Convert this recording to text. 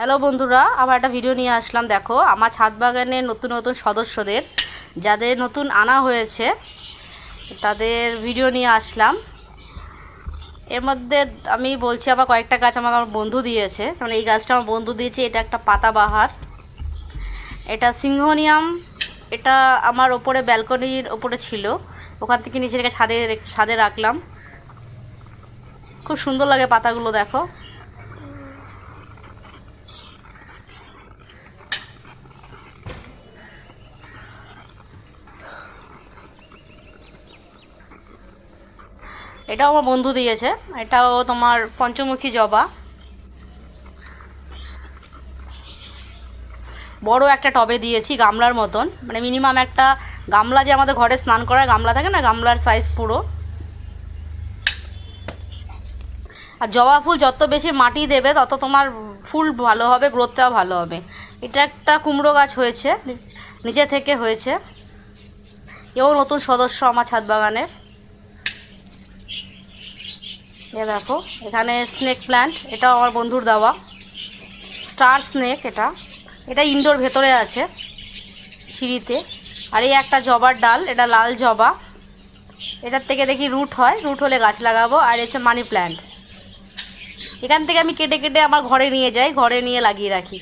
Hello বন্ধুরা, আবার একটা ভিডিও নিয়ে আসলাম। দেখো আমার ছাদ বাগানের নতুন নতুন সদস্যদের যাদের নতুন আনা হয়েছে তাদের ভিডিও নিয়ে আসলাম। এর মধ্যে আমি বলছি আমার কয়েকটা গাছ আমার বন্ধু দিয়েছে। যেমন এই গাছটা আমার বন্ধু দিয়েছে, এটা একটা পাতাবাহার, এটা সিংহনিয়াম। এটা আমার ওপরে ব্যালকনির ওপরে ছিল, ওখান থেকে নিচে রেখে ছাদে রাখলাম। খুব সুন্দর লাগে পাতাগুলো, দেখো। এটাও আমার বন্ধু দিয়েছে, এটাও তোমার পঞ্চমুখী জবা। বড় একটা টবে দিয়েছি, গামলার মতন, মানে মিনিমাম একটা গামলা, যে আমাদের ঘরে স্নান করার গামলা থাকে না, গামলার সাইজ পুরো। আর জবা ফুল যত বেশি মাটি দেবে তত তোমার ফুল ভালো হবে, গ্রোথটাও ভালো হবে। এটা একটা কুমড়ো গাছ হয়েছে, নিচে থেকে হয়েছে। এও নতুন সদস্য আমার ছাদ বাগানের। এ দেখো এখানে স্নেক প্ল্যান্ট, এটাও আমার বন্ধুর দেওয়া, স্টার স্নেক। এটা ইনডোর ভেতরে আছে সিঁড়িতে। আর এই একটা জবার ডাল, এটা লাল জবা, এটার থেকে দেখি রুট হয়, রুট হলে গাছ লাগাবো। আর হচ্ছে মানি প্ল্যান্ট, এখান থেকে আমি কেটে কেটে আমার ঘরে নিয়ে যাই, ঘরে নিয়ে লাগিয়ে রাখি।